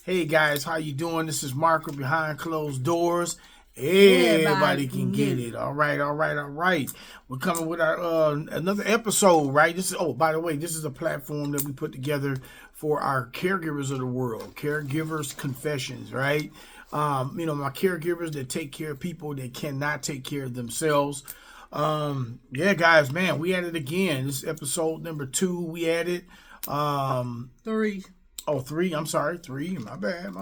Hey guys, how you doing? This is Mark with Behind Closed Doors. Everybody can get it. All right. We're coming with our another episode, right? By the way, this is a platform that we put together for our caregivers of the world. Caregivers Confessions, right? My caregivers that take care of people that cannot take care of themselves. Guys, man, we at it again. This is episode number 2. We at it. 3. Oh, 3. I'm sorry, 3. My bad.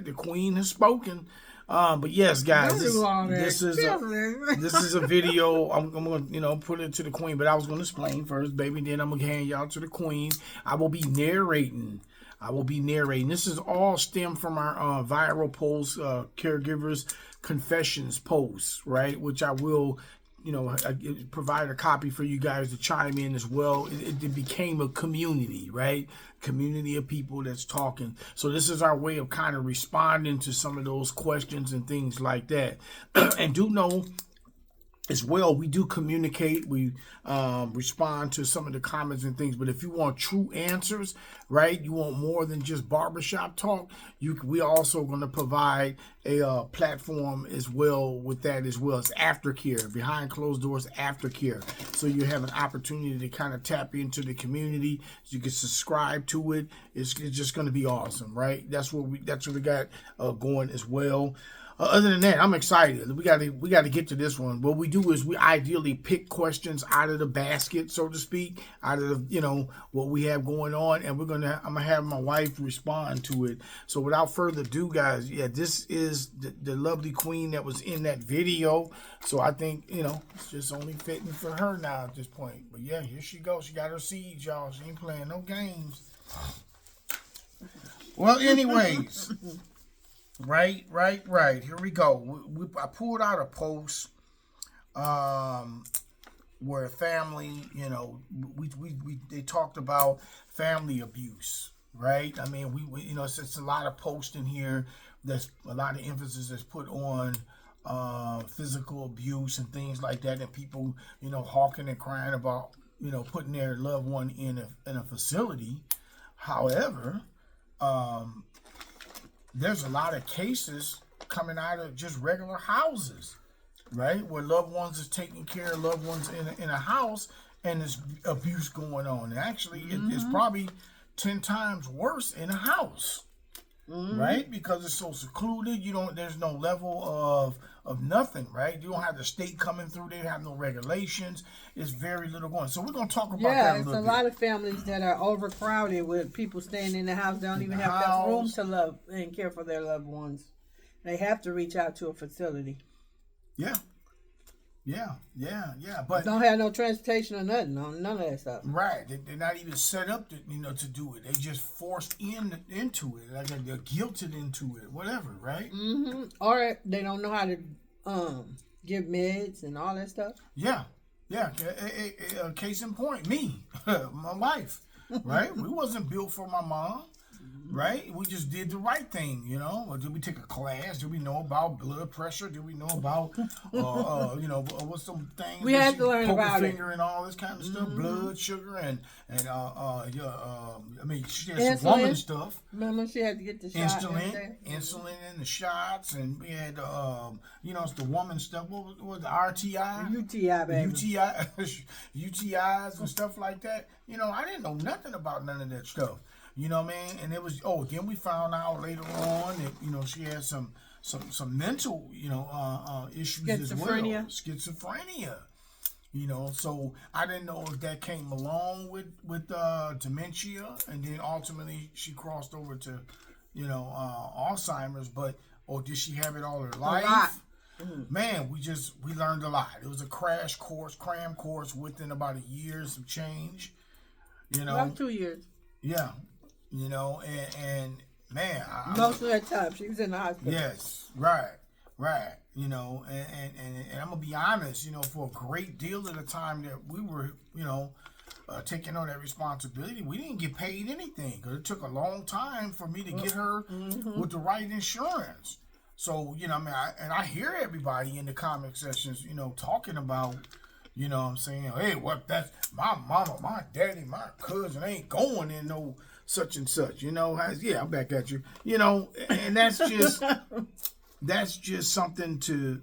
The queen has spoken. But yes, guys, this is a video. I'm gonna put it to the queen, but I was gonna explain first, baby. Then I'm gonna hand y'all to the queen. I will be narrating. This is all stemmed from our viral post, caregivers confessions posts, right? Which I will. I provide a copy for you guys to chime in as well. It became a community, right? Community of people that's talking. So this is our way of kind of responding to some of those questions and things like that. And do know as well, we do communicate, we respond to some of the comments and things, but if you want true answers, right, you want more than just barbershop talk, we also going to provide a platform as well with that as well. It's aftercare, behind closed doors aftercare. So you have an opportunity to kind of tap into the community. You can subscribe to it. It's just going to be awesome, right? That's what we got going as well. Other than that, I'm excited. We got to get to this one. What we do is we ideally pick questions out of the basket, so to speak, out of what we have going on, and I'm gonna have my wife respond to it. So without further ado, guys, this is the lovely queen that was in that video. So I think it's just only fitting for her now at this point. But yeah, here she goes. She got her seeds, y'all. She ain't playing no games. Well, anyways. Right. Here we go. I pulled out a post where family, they talked about family abuse, right? I mean, we it's a lot of posts in here. There's a lot of emphasis that's put on physical abuse and things like that, and people, hawking and crying about, putting their loved one in a facility. However, there's a lot of cases coming out of just regular houses, right? Where loved ones is taking care of loved ones in a house, and there's abuse going on. And actually, it's probably 10 times worse in a house, right? Because it's so secluded. There's no level of nothing, right? You don't have the state coming through. They have no regulations. It's very little going. So we're going to talk about that a little bit. Yeah, it's a lot of families that are overcrowded with people staying in the house. They don't even have enough room to love and care for their loved ones. They have to reach out to a facility. Yeah. But don't have no transportation or nothing, none of that stuff. Right. They're not even set up to do it. They just forced into it. Like they're guilted into it. Whatever, right? Mm-hmm. Or they don't know how to give meds and all that stuff. Yeah. A case in point, me, my wife, right? We wasn't built for my mom. Right? We just did the right thing, Or did we take a class? Did we know about blood pressure? Did we know about, what's some things? We had to learn about finger and all this kind of stuff, blood sugar and she had some woman stuff. Remember, she had to get the shot. Insulin and the shots, and we had, it's the woman stuff. What was the RTI? UTI, baby. UTIs and stuff like that. I didn't know nothing about none of that stuff. You know what I mean? And it was, then we found out later on that, she had some mental, issues as well. Schizophrenia. So I didn't know if that came along with dementia, and then ultimately she crossed over to, Alzheimer's, or did she have it all her life? Man, we learned a lot. It was a cram course within about a year, some change, About 2 years. Yeah. And man, most of that time she was in the hospital. Yes, right. And I'm gonna be honest, for a great deal of the time that we were, taking on that responsibility, we didn't get paid anything because it took a long time for me to get her with the right insurance. So I hear everybody in the comment sections, talking about, saying, hey, that's my mama, my daddy, my cousin ain't going in no such and such, you know, yeah, I'm back at you, you know, and that's just something to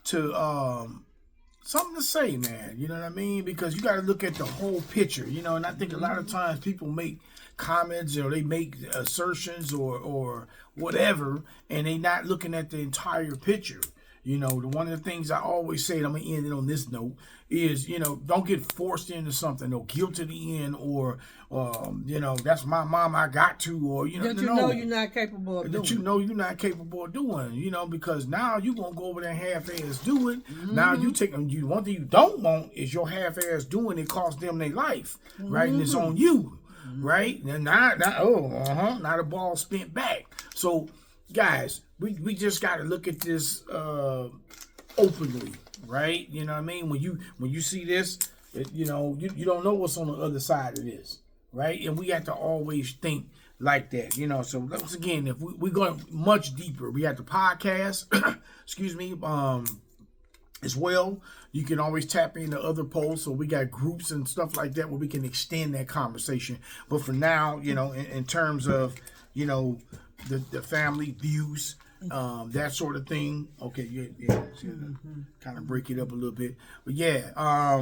something to say, man, you know what I mean? Because you got to look at the whole picture, you know, and I think a lot of times people make comments or they make assertions or whatever, and they not looking at the entire picture. You know, one of the things I always say, and I'm going to end it on this note, is, you know, don't get forced into something or guilt to the end or, you know, that's my mom, I got to, or, you know. That you know you're not capable of doing. That you know you're not capable of doing, you know, because now you're going to go over there and half-ass do it. Now you take them, one thing you don't want is your half-ass doing it cost them their life, right? And it's on you, right? And now the ball spent back. So, guys, we just got to look at this openly, right? You know what I mean? When you see this, you know, you don't know what's on the other side of this, right? And we have to always think like that, you know. So once again, if we're going much deeper, we have the podcast, excuse me, as well. You can always tap into other posts. So we got groups and stuff like that where we can extend that conversation. But for now, you know, in terms of, you know, the family views, that sort of thing. Okay, yeah. Kind of break it up a little bit, but yeah.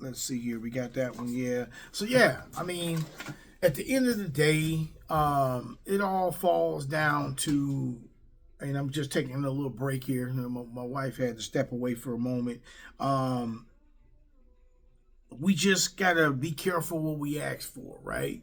Let's see here. We got that one. Yeah. So yeah, I mean, at the end of the day, it all falls down to, and I'm just taking a little break here. You know, my wife had to step away for a moment. We just gotta be careful what we ask for, right?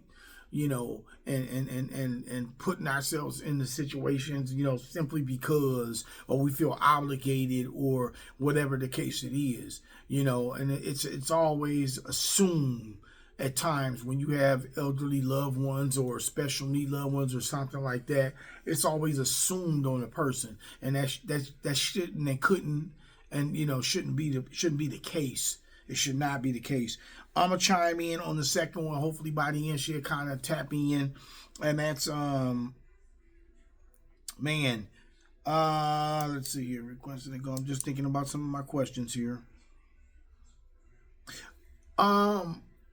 You know, and putting ourselves in the situations, you know, simply because, or we feel obligated or whatever the case it is, you know, and it's always assumed at times when you have elderly loved ones or special need loved ones or something like that, it's always assumed on a person, and that shouldn't and couldn't, and you know, shouldn't be the case. It should not be the case. I'm going to chime in on the second one. Hopefully by the end she'll kind of tap in. And that's, let's see here. Requesting to go. I'm just thinking about some of my questions here.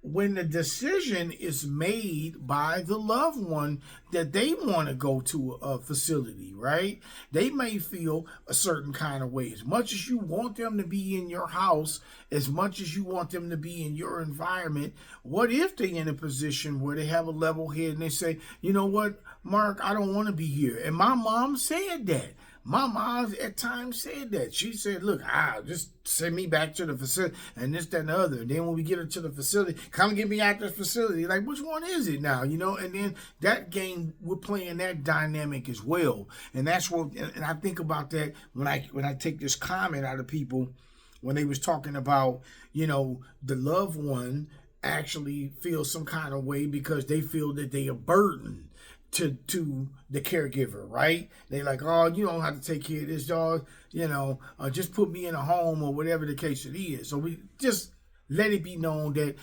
When the decision is made by the loved one that they want to go to a facility, right? They may feel a certain kind of way. As much as you want them to be in your house, as much as you want them to be in your environment, what if they're in a position where they have a level head and they say, you know what, Mark, I don't want to be here. And my mom said that. My mom at times said that. She said, look, just send me back to the facility and this, that, and the other. And then when we get her to the facility, come get me out the facility. Like, which one is it now? You know, and then that game, we're playing that dynamic as well. And that's what, and I think about that when I take this comment out of people when they was talking about, you know, the loved one actually feels some kind of way because they feel that they are burdened to the caregiver, right? They like, oh, you don't have to take care of this dog, you know, just put me in a home or whatever the case it is. So we just let it be known that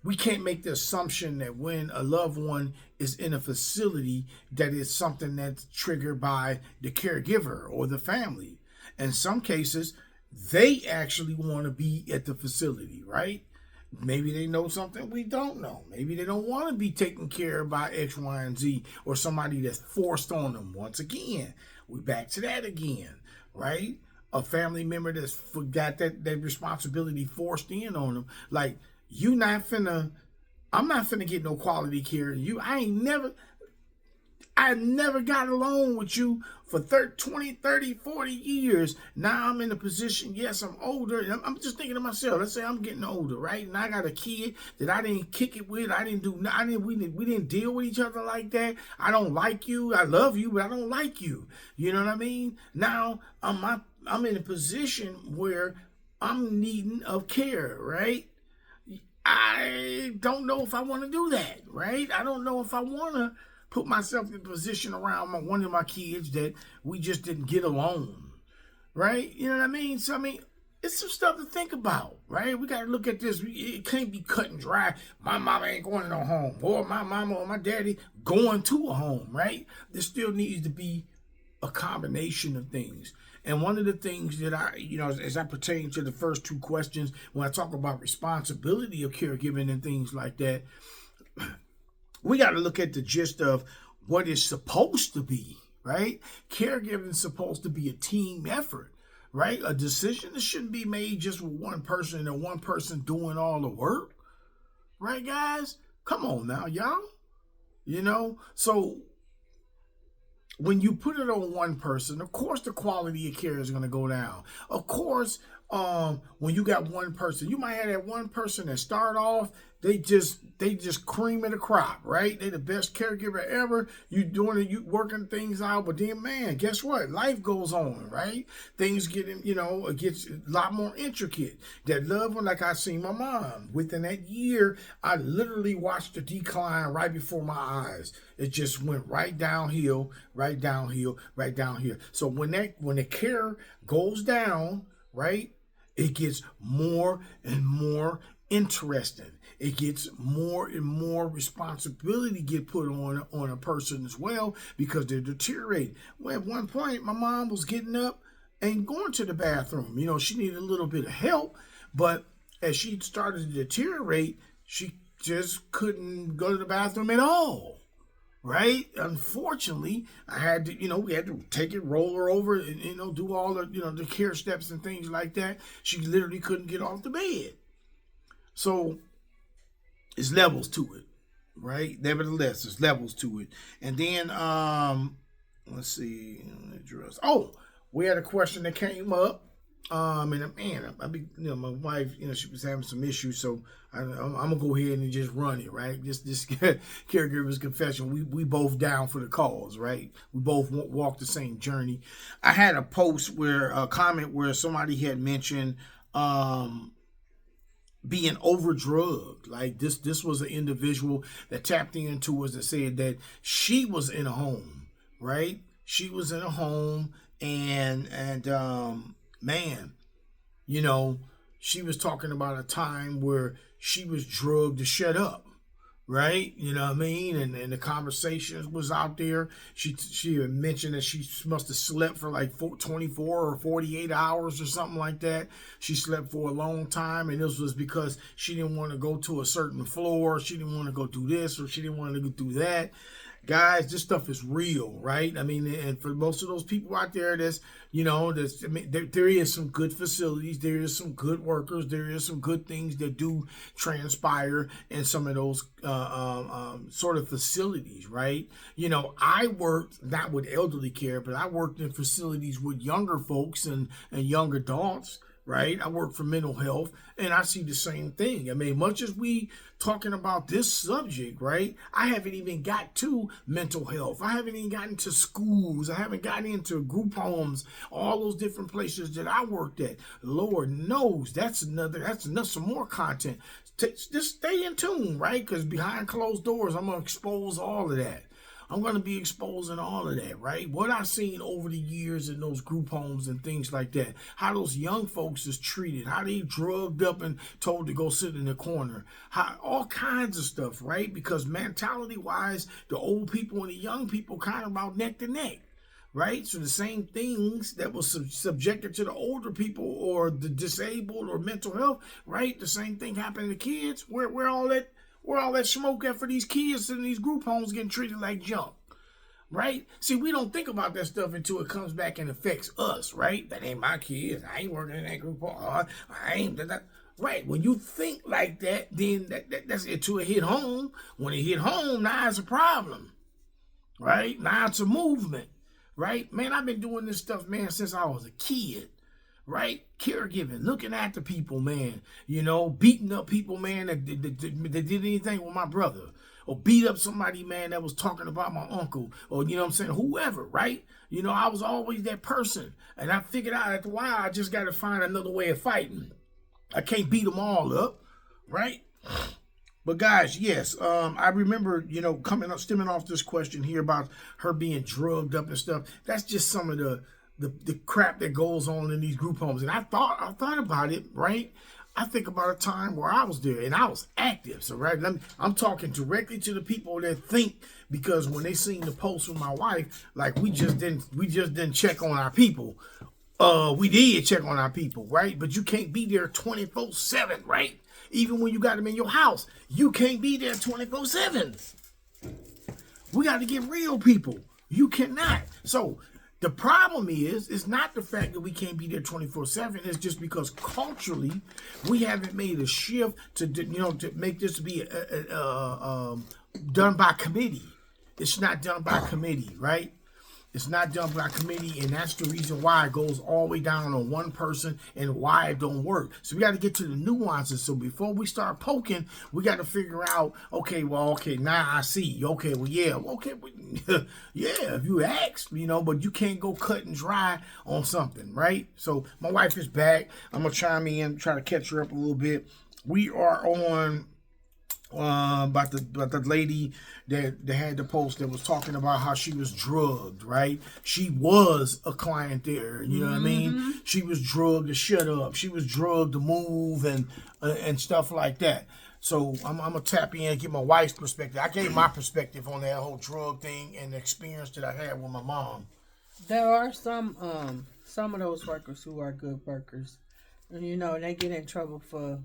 we can't make the assumption that when a loved one is in a facility that it's something that's triggered by the caregiver or the family. In some cases, they actually want to be at the facility, right? Maybe they know something we don't know. Maybe they don't want to be taken care of by X, Y, and Z or somebody that's forced on them. Once again, we back to that again, right? A family member that's got that responsibility forced in on them. Like, I'm not finna get no quality care. I never got along with you for 20, 30, 40 years. Now I'm in a position, yes, I'm older. And I'm just thinking to myself, let's say I'm getting older, right? And I got a kid that I didn't kick it with. We didn't deal with each other like that. I don't like you. I love you, but I don't like you. You know what I mean? Now I'm in a position where I'm needing of care, right? I don't know if I want to do that, right? I don't know if I want to put myself in a position around one of my kids that we just didn't get along, right? You know what I mean? So, I mean, it's some stuff to think about, right? We got to look at this. It can't be cut and dry. My mama ain't going to no home, or my mama or my daddy going to a home, right? There still needs to be a combination of things. And one of the things that as I pertain to the first two questions, when I talk about responsibility of caregiving and things like that, we got to look at the gist of what it's supposed to be, right? Caregiving is supposed to be a team effort, right? A decision that shouldn't be made just with one person and one person doing all the work, right, guys? Come on now, y'all. So when you put it on one person, of course the quality of care is going to go down. Of course, when you got one person, you might have that one person that start off, they just cream of the crop, right? They the best caregiver ever. You doing it, you working things out, but then, man, guess what? Life goes on, right? Things get, it gets a lot more intricate. That loved one, like I seen my mom, within that year, I literally watched the decline right before my eyes. It just went right downhill, right downhill, right down here. So when the care goes down, right, it gets more and more interesting. It gets more and more responsibility get put on a person as well, because they're deteriorating. Well, at one point, my mom was getting up and going to the bathroom. She needed a little bit of help, but as she started to deteriorate, she just couldn't go to the bathroom at all. Right? Unfortunately, I had to, we had to take it, roll her over, and, do all the, the care steps and things like that. She literally couldn't get off the bed. So it's levels to it, right? Nevertheless, there's levels to it. And then, let's see. Oh, we had a question that came up. And man, my wife, she was having some issues, so I'm gonna go ahead and just run it, right? This caregiver's confession. We both down for the cause, right? We both walk the same journey. I had a comment where somebody had mentioned being overdrugged. Like this was an individual that tapped into us that said that she was in a home, right? She was in a home, and man, she was talking about a time where she was drugged to shut up, right? You know what I mean? And the conversations was out there. She had mentioned that she must have slept for like 24 or 48 hours or something like that. She slept for a long time, and this was because she didn't want to go to a certain floor. She didn't want to go do this, or she didn't want to go do that. Guys, this stuff is real, right? I mean, and for most of those people out there, there is some good facilities, there is some good workers, there is some good things that do transpire in some of those sort of facilities, right? I worked not with elderly care, but I worked in facilities with younger folks and young adults. Right? I work for mental health, and I see the same thing. I mean, much as we talking about this subject, right? I haven't even got to mental health. I haven't even gotten to schools. I haven't gotten into group homes, all those different places that I worked at. Lord knows that's some more content. Just stay in tune, right? Because behind closed doors, I'm going to expose all of that. I'm going to be exposing all of that, right? What I've seen over the years in those group homes and things like that, how those young folks is treated, how they drugged up and told to go sit in the corner, how all kinds of stuff, right? Because mentality-wise, the old people and the young people kind of about neck to neck, right? So the same things that was subjected to the older people or the disabled or mental health, right? The same thing happened to kids. Where all that smoke at for these kids in these group homes getting treated like junk, right? See, we don't think about that stuff until it comes back and affects us, right? That ain't my kids. I ain't working in that group home. I ain't that. Right. When you think like that, then that's it till it hit home. When it hit home, now it's a problem, right? Now it's a movement, right? Man, I've been doing this stuff, man, since I was a kid. Right? Caregiving, looking after people, man. Beating up people, man, that did anything with my brother. Or beat up somebody, man, that was talking about my uncle. Or, whoever, right? I was always that person. And I figured out after a while, I just got to find another way of fighting. I can't beat them all up, right? But guys, yes, I remember, stemming off this question here about her being drugged up and stuff. That's just some of the crap that goes on in these group homes. And I thought about it, right? I think about a time where I was there and I was active. So I'm talking directly to the people that think, because when they seen the post with my wife, like we just didn't check on our people. We did check on our people, right? But you can't be there 24/7, right? Even when you got them in your house, you can't be there 24/7. We got to get real, people. You cannot. So the problem is, it's not the fact that we can't be there 24/7. It's just because culturally we haven't made a shift to make this be done by committee. It's not done by committee, right? It's not done by committee, and that's the reason why it goes all the way down on one person and why it don't work. So we got to get to the nuances. So before we start poking, we got to figure out, okay, now I see. Okay, yeah, if you ask, but you can't go cut and dry on something, right? So my wife is back. I'm going to chime in, try to catch her up a little bit. We are on about the lady that had the post that was talking about how she was drugged, right? She was a client there, you know what I mean? She was drugged to shut up. She was drugged to move and stuff like that. So I'm gonna tap in and get my wife's perspective. I gave my perspective on that whole drug thing and the experience that I had with my mom. There are some of those workers who are good workers, and they get in trouble for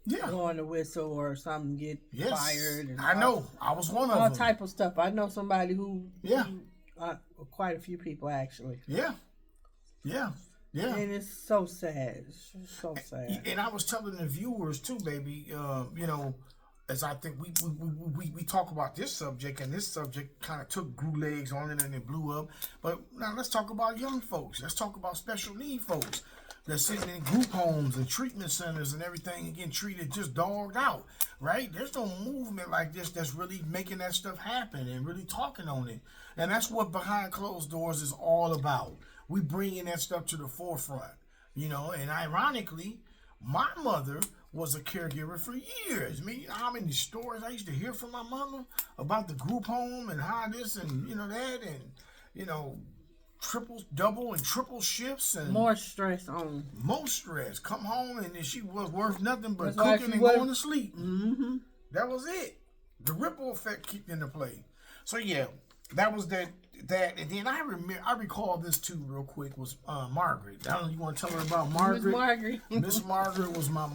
blowing the whistle or something, get fired. And I know. I was one of them. All type of stuff. I know somebody who quite a few people actually. Yeah. And it's so sad. It's so sad. And I was telling the viewers too, baby. As I think we talk about this subject, and this subject kind of grew legs on it and it blew up. But now let's talk about young folks. Let's talk about special need folks that's sitting in group homes and treatment centers and everything and getting treated just dogged out, right? There's no movement like this that's really making that stuff happen and really talking on it. And that's what Behind Closed Doors is all about. We bringing that stuff to the forefront, and ironically, my mother was a caregiver for years. How many stories I used to hear from my mother about the group home and how this and, that and, double and triple shifts and more stress on. Most stress. Come home and she was worth nothing but cooking and going to sleep. Mm-hmm. That was it. The ripple effect kicked into play. So yeah, that was that. And then I recall this too real quick was Margaret. I don't know, you want to tell her about Margaret? Miss Margaret was my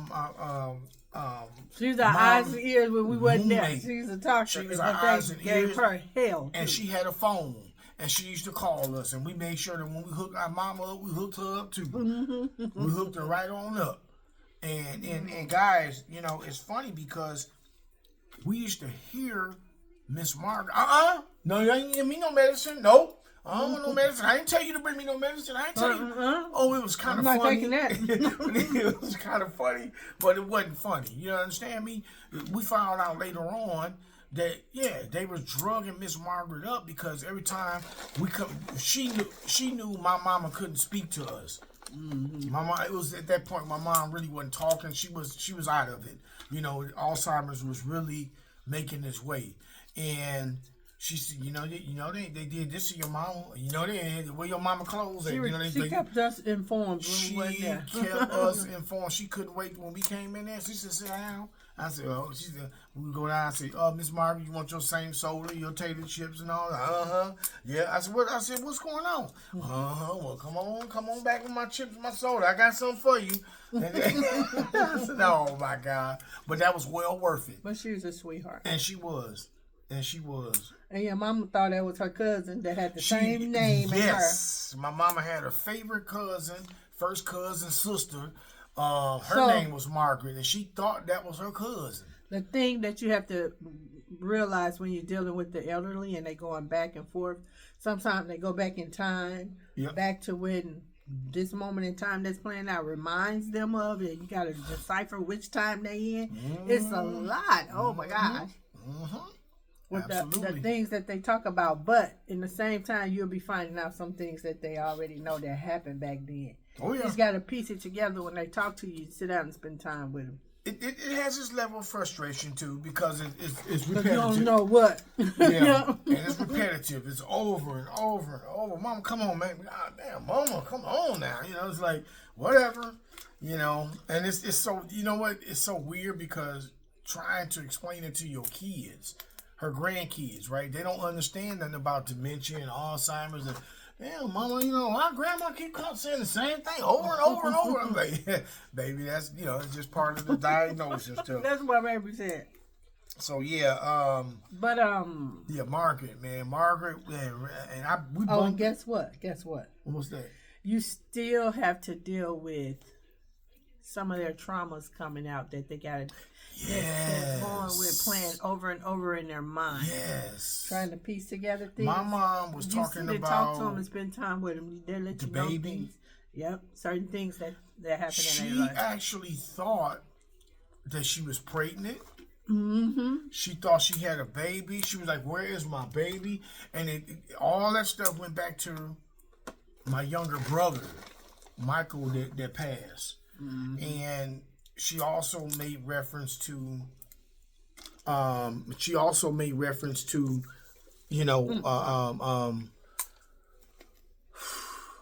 she was our eyes and ears when we wasn't there. She was a talker. She was our eyes and ears. Gave her hell. And she had a phone. And she used to call us, and we made sure that when we hooked our mama up, we hooked her up too. We hooked her right on up. And guys, it's funny because we used to hear Miss Margaret, no, you ain't give me no medicine. Nope. I don't want no medicine. I didn't tell you to bring me no medicine. I didn't tell you. Oh, it was kind of funny. I'm not taking that. It was kind of funny, but it wasn't funny. You understand me? We found out later on that they was drugging Miss Margaret up because every time she knew my mama couldn't speak to us. Mm-hmm. My mom, it was at that point my mom really wasn't talking. She was out of it. Alzheimer's was really making its way, and she said, they did this to your mama. They wear your mama clothes. She kept us informed. She kept us informed. She couldn't wait when we came in there. She said, "Sit down." I said, she said, we go down and say, Miss Margaret, you want your same soda, your tater chips and all that? Yeah. I said, what's going on? Well, come on back with my chips and my soda. I got something for you. I said, oh my God. But that was well worth it. But she was a sweetheart. And she was. And your mama thought that was her cousin that had the same name as her. Yes. My mama had her favorite cousin, first cousin, sister. Her name was Margaret, and she thought that was her cousin. The thing that you have to realize when you're dealing with the elderly and they going back and forth, sometimes they go back in time, back to when this moment in time that's playing out reminds them of it. You got to decipher which time they in. Mm-hmm. It's a lot. Oh, my gosh. Mm-hmm. With the things that they talk about. But in the same time, you'll be finding out some things that they already know that happened back then. Oh, yeah. You just got to piece it together when they talk to you. Sit down and spend time with them. it has its level of frustration too because it's repetitive. You don't know what. Yeah, and it's repetitive. It's over and over and over. Mama, come on, man. God damn, Mama, come on now. You know, it's like whatever. You know, and it's so, you know what? It's so weird because trying to explain it to your kids, her grandkids, right? They don't understand nothing about dementia and Alzheimer's and. Damn, Mama, you know, my grandma keep saying the same thing over and over and over. I'm like, yeah, baby, that's, you know, it's just part of the diagnosis too. That's what baby said. So yeah, yeah, Margaret, man, and guess what? What's that? You still have to deal with some of their traumas coming out that they got to. They're going with playing over and over in their mind. Yes. Trying to piece together things. My mom was talking about. Talk to them and spend time with them. They let you know baby. Things. Yep. Certain things that happen in their life. She actually thought that she was pregnant. Mm-hmm. She thought she had a baby. She was like, "Where is my baby?" And all that stuff went back to my younger brother, Michael, that passed. Mm-hmm. And she also made reference to, you know,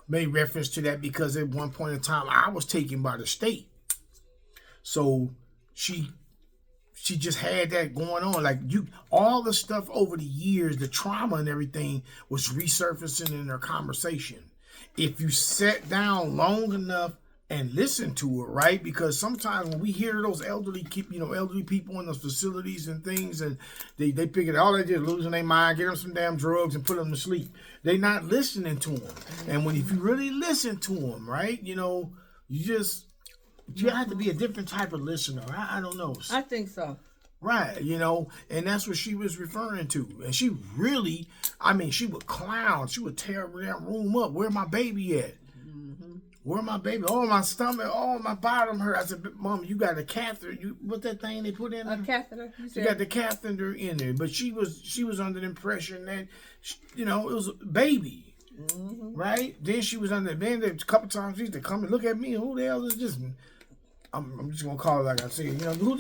made reference to that because at one point in time I was taken by the state. So she just had that going on. Like all the stuff over the years, the trauma and everything was resurfacing in her conversation. If you sat down long enough and listen to it, right? Because sometimes when we hear those elderly people in those facilities and things, and they figure all they did is losing their mind, get them some damn drugs and put them to sleep. They're not listening to them. And if you really listen to them, right? You know, you have to be a different type of listener. I don't know. I think so. Right, you know, and that's what she was referring to. And she really, she would clown. She would tear that room up. Where my baby at? Where my baby? Oh, my stomach. Oh, my bottom hurt. I said, Mom, you got a catheter. What's that thing they put in there? A catheter. You got the catheter in there. But she was under the impression that, you know, it was a baby. Mm-hmm. Right? Then she was under the band. A couple times she used to come and look at me. Who the hell is this? I'm just going to call it like I said. You know, who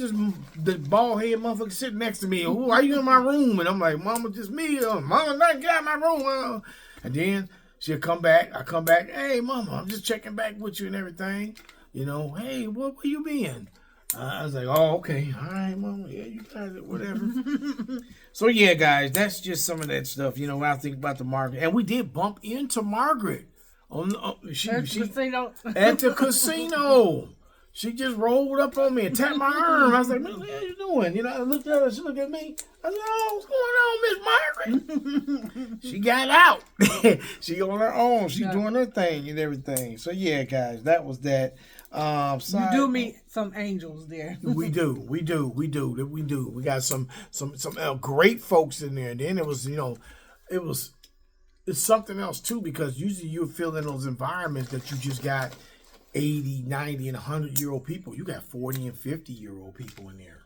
the bald head motherfucker sitting next to me? Who are you in my room? And I'm like, Mama, just me. Mama, not get out of my room. And then she'll come back. I come back. Hey, Mama, I'm just checking back with you and everything. You know, hey, where you been? I was like, oh, okay. All right, Mama. Yeah, you got it. Whatever. So, yeah, guys, that's just some of that stuff, you know, when I think about the Margaret. And we did bump into Margaret. At the casino. She just rolled up on me and tapped my arm. I was like, what the hell you doing? You know, I looked at her. She looked at me. I said, oh, what's going on, Miss Margaret? She got out. She on her own. She's doing her thing and everything. So, yeah, guys, that was that. You do meet some angels there. We do. We got some great folks in there. And then it was, you know, it's something else, too, because usually you feel in those environments that you just got 80, 90, and 100-year-old people. You got 40 and 50-year-old people in there.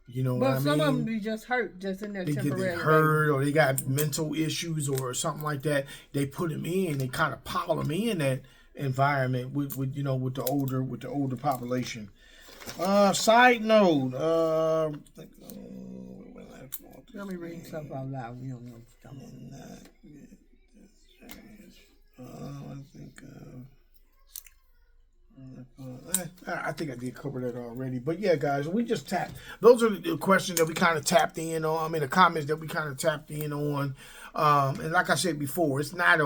You know what I mean? But some of them be just hurt, just in there temporarily. They get hurt, or they got mental issues or something like that. They put them in. They kind of pile them in that environment with the older population. Side note. Let me read stuff out loud. We don't know what's coming. I think I did cover that already. But yeah, guys, we just tapped. Those are the questions that we kind of tapped in on. The comments that we kind of tapped in on. And like I said before, it's not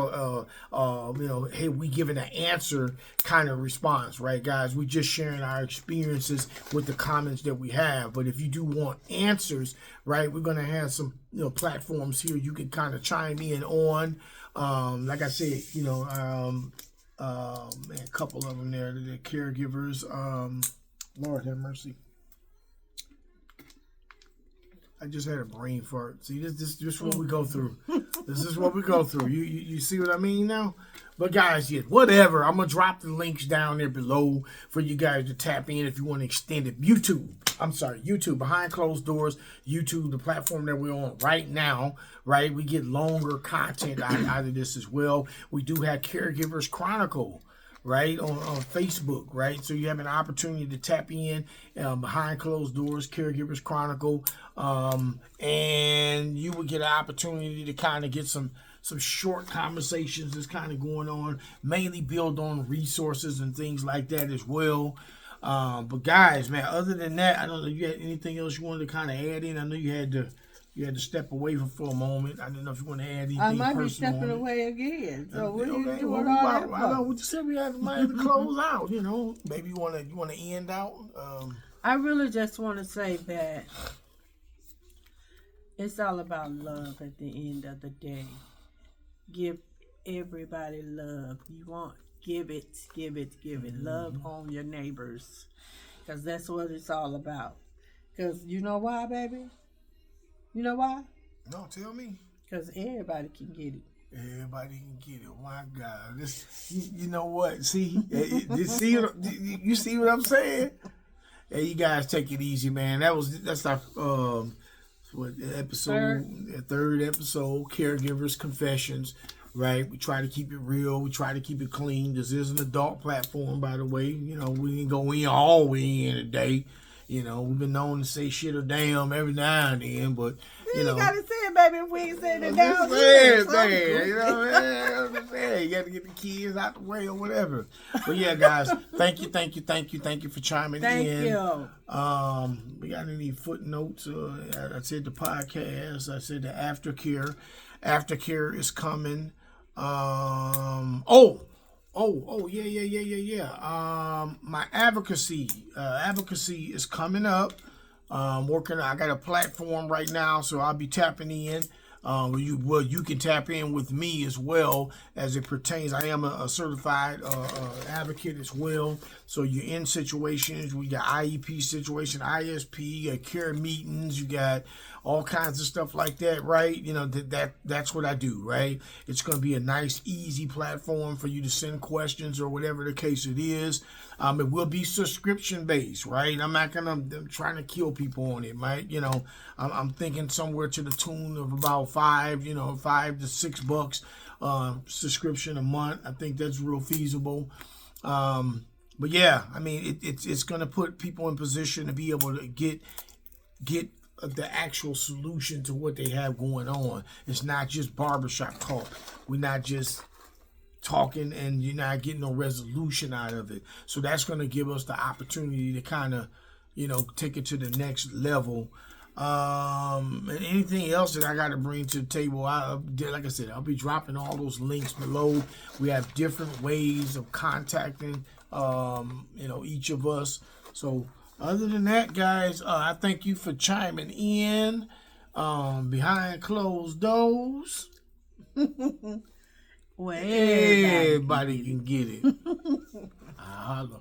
hey, we giving an answer kind of response, right, guys? We just sharing our experiences with the comments that we have. But if you do want answers, right, we're gonna have some platforms here you can kind of chime in on. Like I said, a couple of them there, the caregivers. Lord have mercy. I just had a brain fart. See, this is what we go through. This is what we go through. You see what I mean now? But guys, yeah, whatever. I'm gonna drop the links down there below for you guys to tap in if you want to extend it. YouTube, behind closed doors. YouTube, the platform that we're on right now. Right, we get longer content out of this as well. We do have Caregivers Chronicle. right, on Facebook, right? So you have an opportunity to tap in behind closed doors, Caregivers Chronicle, and you would get an opportunity to kind of get some short conversations that's kind of going on, mainly build on resources and things like that as well. But guys, man, other than that, I don't know if you had anything else you wanted to kind of add in. I know you had to step away for a moment. I didn't know if you want to add anything. I might be stepping away again. So what are you doing I know we just said we might have to close out. You know, maybe you want to end out. I really just want to say that it's all about love at the end of the day. Give everybody love. You want, give it. Mm-hmm. Love on your neighbors, because that's what it's all about. Because you know why, baby? You know why? No, tell me. Because everybody can get it. Everybody can get it. My God, you know what? See, you see what I'm saying? Hey, you guys take it easy, man. That's our third episode, Caregivers Confessions. Right, we try to keep it real. We try to keep it clean. This is an adult platform, by the way. You know, we didn't go in all the way in today. You know, we've been known to say shit or damn every now and then, but you know, gotta say it, baby. If we ain't saying it down, man, you know what I'm saying? You got to get the kids out the way or whatever. But yeah, guys, thank you for chiming in. Thank you. We got any footnotes? I said the podcast. I said the aftercare. Aftercare is coming. Yeah. My advocacy is coming up. I got a platform right now, so I'll be tapping in. You can tap in with me as well as it pertains. I am a certified advocate as well. So you're in situations, we got IEP situation, ISP, you got care meetings, you got all kinds of stuff like that, right? You know, that's what I do, right? It's going to be a nice, easy platform for you to send questions or whatever the case it is. It will be subscription based, right? I'm trying to kill people on it, right? You know, I'm thinking somewhere to the tune of about $5 to $6 subscription a month. I think that's real feasible. But yeah, I mean, it's going to put people in position to be able to get the actual solution to what they have going on. It's not just barbershop talk. We're not just talking and you're not getting no resolution out of it. So that's going to give us the opportunity to kind of, you know, take it to the next level. And anything else that I got to bring to the table, like I said, I'll be dropping all those links below. We have different ways of contacting, each of us. So other than that, guys, I thank you for chiming in behind closed doors. Well, everybody can get it. I holla.